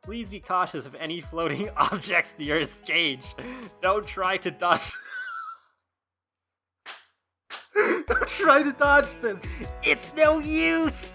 Please be cautious of any floating objects near its cage. Don't try to dodge. Don't try to dodge them. It's no use.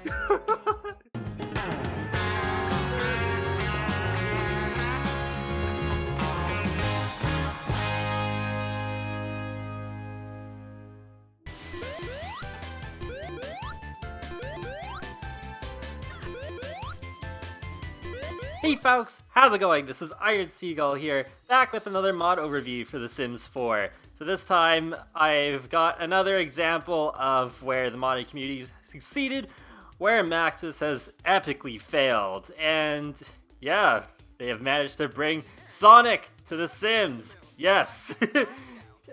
Hey folks, how's it going? This is Iron Seagull here, back with another mod overview for The Sims 4. So this time, I've got another example of where the modding community succeeded, where Maxis has epically failed. And yeah, they have managed to bring Sonic to The Sims. Yes!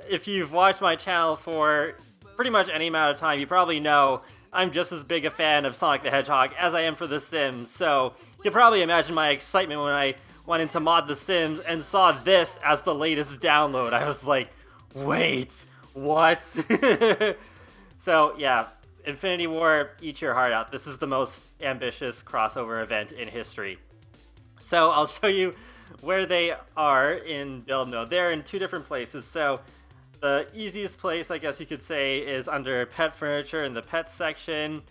If you've watched my channel for pretty much any amount of time, you probably know I'm just as big a fan of Sonic the Hedgehog as I am for The Sims, so you can probably imagine my excitement when I went into Mod The Sims and saw this as the latest download. I was like, wait, what? So yeah, Infinity War, eat your heart out. This is the most ambitious crossover event in history. So I'll show you where they are in build mode. They're in two different places, so the easiest place, I guess you could say, is under pet furniture in the pet section,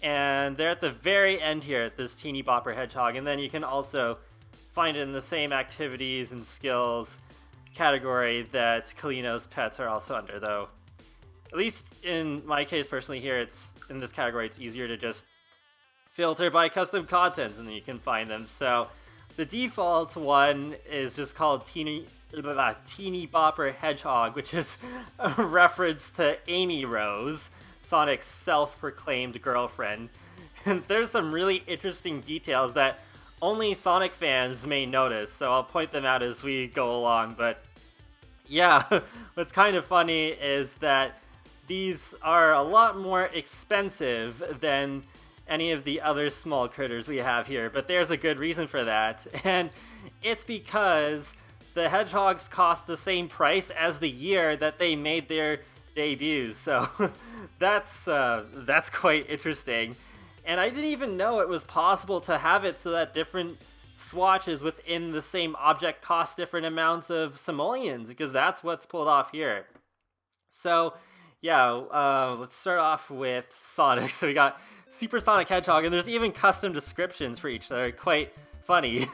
and they're at the very end here at this teeny bopper hedgehog, and then you can also find it in the same activities and skills category that Kalino's pets are also under, though. At least in my case personally here, it's in this category, it's easier to just filter by custom content and then you can find them. So the default one is just called Teeny Bopper Hedgehog, which is a reference to Amy Rose, Sonic's self-proclaimed girlfriend. And there's some really interesting details that only Sonic fans may notice, so I'll point them out as we go along. But yeah, what's kind of funny is that these are a lot more expensive than any of the other small critters we have here, but there's a good reason for that, and it's because the hedgehogs cost the same price as the year that they made their debuts, so that's quite interesting. And I didn't even know it was possible to have it so that different swatches within the same object cost different amounts of simoleons, because that's what's pulled off here. So yeah, let's start off with Sonic. So we got Super Sonic Hedgehog, and there's even custom descriptions for each that are quite funny.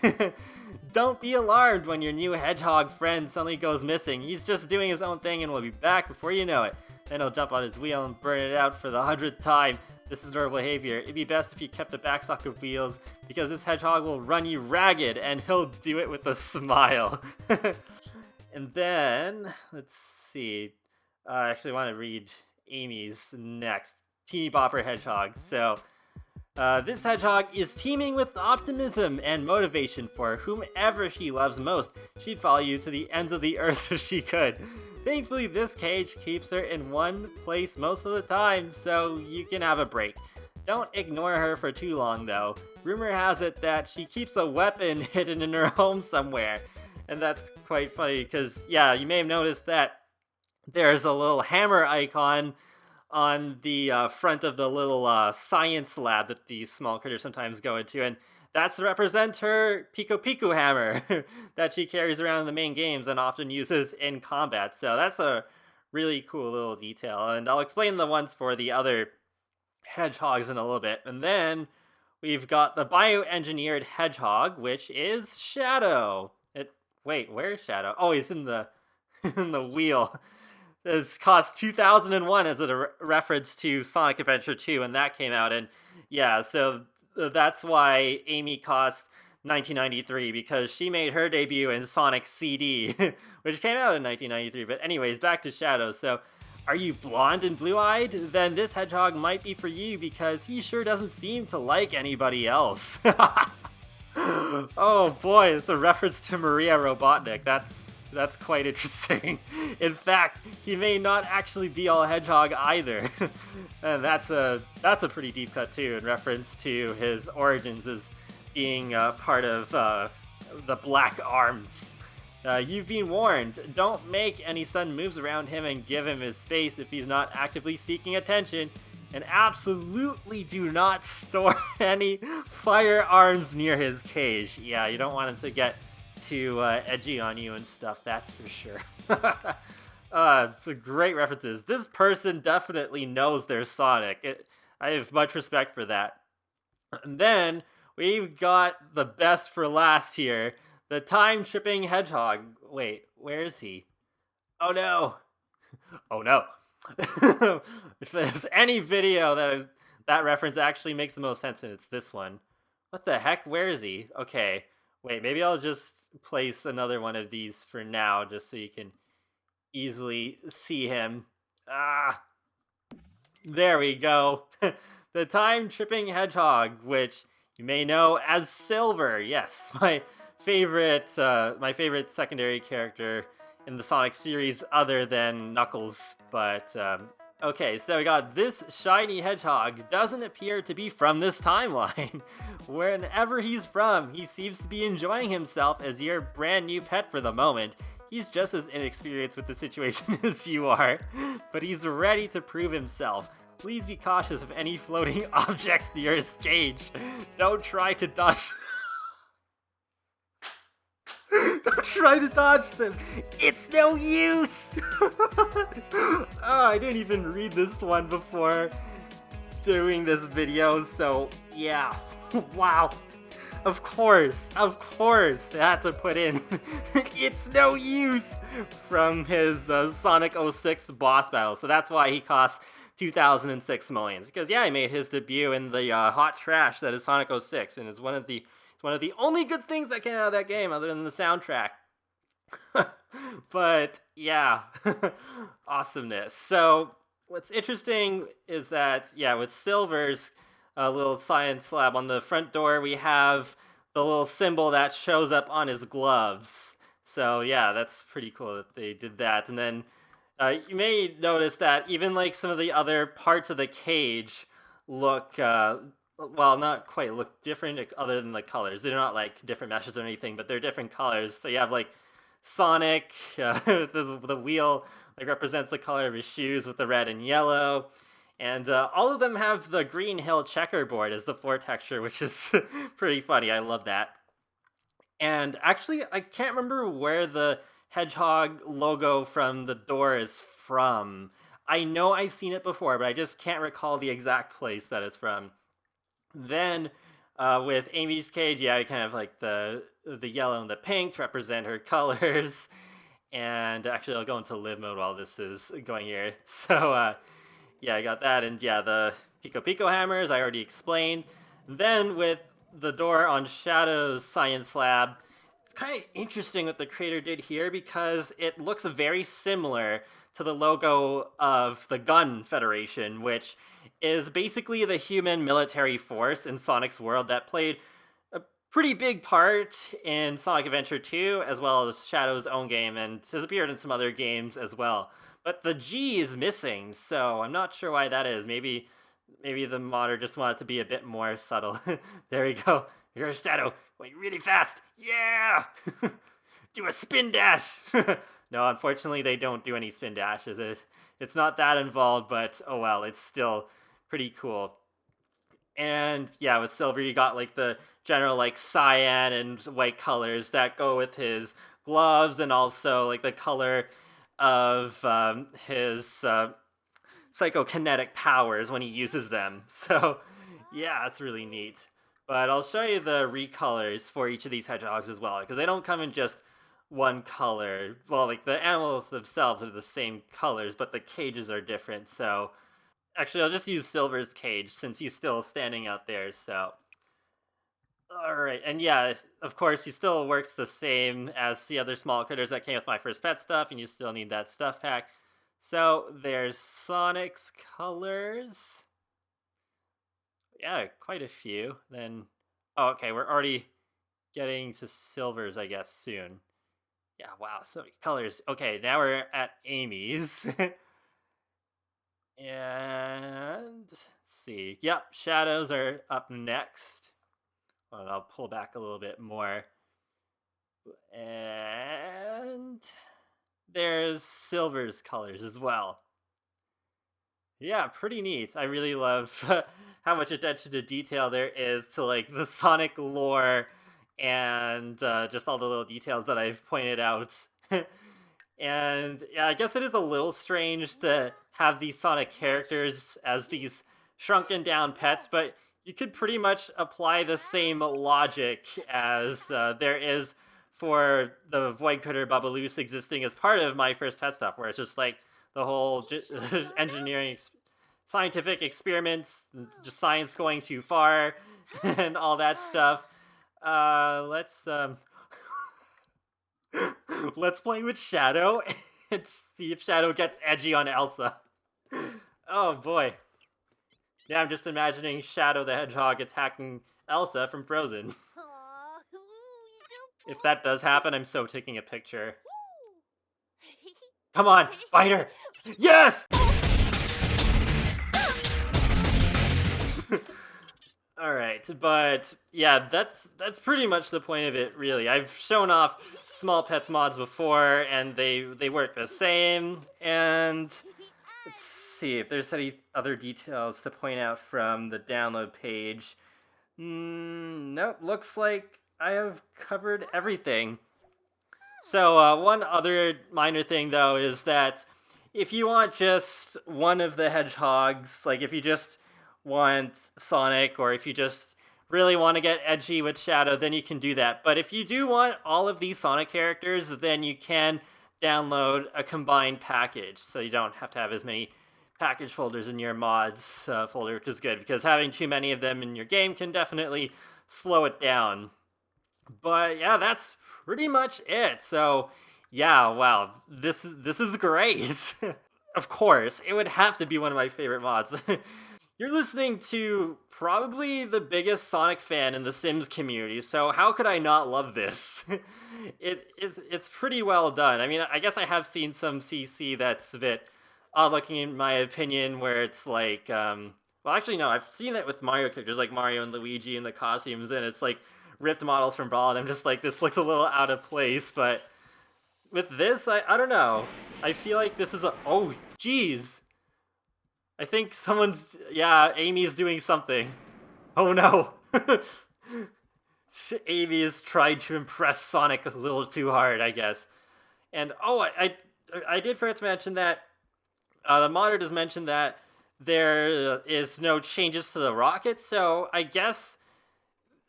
Don't be alarmed when your new hedgehog friend suddenly goes missing. He's just doing his own thing and will be back before you know it. Then he'll jump on his wheel and burn it out for the 100th time. This is normal behavior. It'd be best if you kept a backstock of wheels, because this hedgehog will run you ragged, and he'll do it with a smile. And then, let's see. I actually want to read Amy's next. Teeny Bopper Hedgehog. So, this hedgehog is teeming with optimism and motivation for whomever she loves most. She'd follow you to the ends of the earth if she could. Thankfully, this cage keeps her in one place most of the time, so you can have a break. Don't ignore her for too long, though. Rumor has it that she keeps a weapon hidden in her home somewhere. And that's quite funny, because, yeah, you may have noticed that there's a little hammer icon on the front of the little science lab that these small critters sometimes go into, and that's to represent her Pico Pico hammer that she carries around in the main games and often uses in combat. So that's a really cool little detail, and I'll explain the ones for the other hedgehogs in a little bit. And then we've got the bioengineered hedgehog, which is Shadow. Wait, where's Shadow? Oh, he's in the in the wheel. This cost 2001 as a reference to Sonic Adventure 2, and that came out, and yeah, so that's why Amy cost $19.93, because she made her debut in Sonic CD, which came out in 1993. But anyways, back to Shadow. So, are you blonde and blue-eyed? Then this hedgehog might be for you, because he sure doesn't seem to like anybody else. Oh boy, it's a reference to Maria Robotnik. That's quite interesting. In fact, he may not actually be all hedgehog either. And that's a pretty deep cut too, in reference to his origins as being part of the Black Arms. You've been warned. Don't make any sudden moves around him and give him his space if he's not actively seeking attention. And absolutely do not store any firearms near his cage. Yeah, you don't want him to get too edgy on you and stuff, that's for sure. Some great references. This person definitely knows their Sonic. I have much respect for that. And then we've got the best for last here, the time-tripping hedgehog. Wait, where is he? Oh no! Oh no! If there's any video that reference actually makes the most sense, and it's this one. What the heck? Where is he? Okay, wait, maybe I'll just place another one of these for now, just so you can easily see him. Ah! There we go. The time-tripping hedgehog, which you may know as Silver. Yes, my favorite secondary character in the Sonic series other than Knuckles. But, okay, so we got this shiny hedgehog. Doesn't appear to be from this timeline. Wherever he's from, he seems to be enjoying himself as your brand new pet for the moment. He's just as inexperienced with the situation as you are, but he's ready to prove himself. Please be cautious of any floating objects near his cage. Don't try to dodge... Don't try to dodge them. It's no use! Oh, I didn't even read this one before doing this video, so yeah. Wow. Of course, they had to put in it's no use from his Sonic 06 boss battle. So that's why he costs 2006 millions. Because yeah, he made his debut in the hot trash that is Sonic 06, and it's one of the only good things that came out of that game, other than the soundtrack. But yeah, awesomeness. So what's interesting is that yeah, with Silver's little science lab on the front door, we have the little symbol that shows up on his gloves. So yeah, that's pretty cool that they did that. And then you may notice that even like some of the other parts of the cage look, well, not quite look different other than the colors. They're not like different meshes or anything, but they're different colors. So you have like Sonic, the wheel like represents the color of his shoes with the red and yellow. And all of them have the Green Hill checkerboard as the floor texture, which is pretty funny. I love that. And actually, I can't remember where the hedgehog logo from the door is from. I know I've seen it before, but I just can't recall the exact place that it's from. Then with Amy's cage, yeah, kind of like the yellow and the pinks represent her colors. And actually, I'll go into live mode while this is going here. So yeah, I got that. And yeah, the Pico Pico hammers, I already explained. Then with the door on Shadow's science lab, it's kind of interesting what the creator did here because it looks very similar to the logo of the Gun Federation, which is basically the human military force in Sonic's world that played a pretty big part in Sonic Adventure 2, as well as Shadow's own game, and has appeared in some other games as well. But the G is missing, so I'm not sure why that is. Maybe the modder just wanted to be a bit more subtle. There we go. Here's Shadow, going really fast. Yeah! Do a spin dash! No, unfortunately, they don't do any spin dashes. It's not that involved, but oh well, it's still pretty cool. And yeah, with Silver, you got like the general like cyan and white colors that go with his gloves, and also like the color of his psychokinetic powers when he uses them. So yeah, that's really neat. But I'll show you the recolors for each of these hedgehogs as well, because they don't come in just one color. Well, like the animals themselves are the same colors, but the cages are different. So actually, I'll just use Silver's cage since he's still standing out there. So alright, and yeah, of course, he still works the same as the other small critters that came with my first pet stuff, and you still need that stuff pack. So there's Sonic's colors. Yeah, quite a few. Then, oh, okay, we're already getting to Silver's, I guess, soon. Yeah, wow, so many colors. Okay, now we're at Amy's. And let's see. Yep, shadows are up next. Well, I'll pull back a little bit more. And there's Silver's colors as well. Yeah, pretty neat. I really love how much attention to detail there is to like the Sonic lore and just all the little details that I've pointed out. And yeah, I guess it is a little strange to have these Sonic characters as these shrunken down pets, but you could pretty much apply the same logic as there is for the Void Critter Bubaloose existing as part of My First Pet Stuff, where it's just like the whole engineering, scientific experiments, just science going too far, and all that stuff. Let's let's play with Shadow and see if Shadow gets edgy on Elsa. Oh boy. Yeah, I'm just imagining Shadow the Hedgehog attacking Elsa from Frozen. If that does happen, I'm so taking a picture. Come on, bite her! Yes! Alright, but yeah, that's pretty much the point of it, really. I've shown off Small Pets mods before, and they work the same, and let's see if there's any other details to point out from the download page. Nope, looks like I have covered everything. So one other minor thing, though, is that if you want just one of the hedgehogs, like if you just want Sonic, or if you just really want to get edgy with Shadow, then you can do that. But if you do want all of these Sonic characters, then you can download a combined package, so you don't have to have as many package folders in your mods folder, which is good, because having too many of them in your game can definitely slow it down. But yeah, that's pretty much it. So yeah, wow, this is great. Of course, it would have to be one of my favorite mods. You're listening to probably the biggest Sonic fan in the Sims community, so how could I not love this? It's pretty well done. I mean, I guess I have seen some CC that's a bit odd looking in my opinion, where it's like, well, actually no, I've seen it with Mario characters like Mario and Luigi and the costumes, and it's like ripped models from Brawl, and I'm just like, this looks a little out of place, but with this, I don't know. I feel like this is a, oh, geez. I think someone's, yeah, Amy's doing something. Oh no. Amy has tried to impress Sonic a little too hard, I guess. And oh, I did forget to mention that the modder does mention that there is no changes to the rocket, so I guess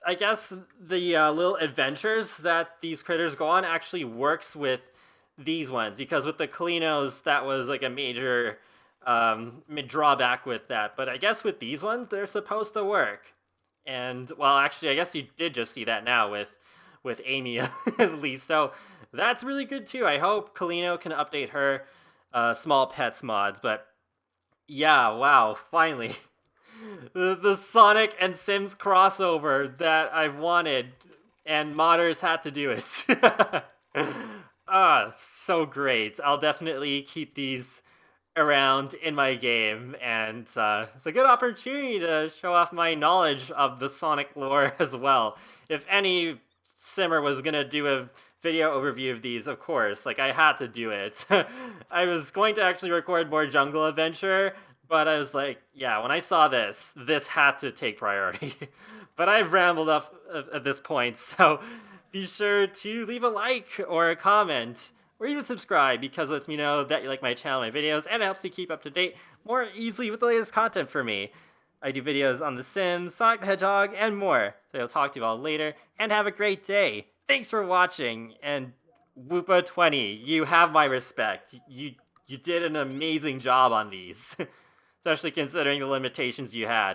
the little adventures that these critters go on actually works with these ones, because with the Kalinos, that was like a major drawback with that, but I guess with these ones, they're supposed to work. And, well, actually, I guess you did just see that now with Amy, at least, so that's really good, too. I hope Kalino can update her Small Pets mods, but yeah, wow, finally. The Sonic and Sims crossover that I've wanted, and modders had to do it. So great. I'll definitely keep these around in my game, and it's a good opportunity to show off my knowledge of the Sonic lore as well. If any Simmer was gonna do a video overview of these, of course, like, I had to do it. I was going to actually record more Jungle Adventure, but I was like, yeah, when I saw this had to take priority. But I've rambled up at this point, so be sure to leave a like or a comment, or even subscribe, because it lets me know that you like my channel, my videos, and it helps you keep up to date more easily with the latest content for me. I do videos on The Sims, Sonic the Hedgehog, and more. So I'll talk to you all later, and have a great day. Thanks for watching, and woopa20, you have my respect. You did an amazing job on these, especially considering the limitations you had.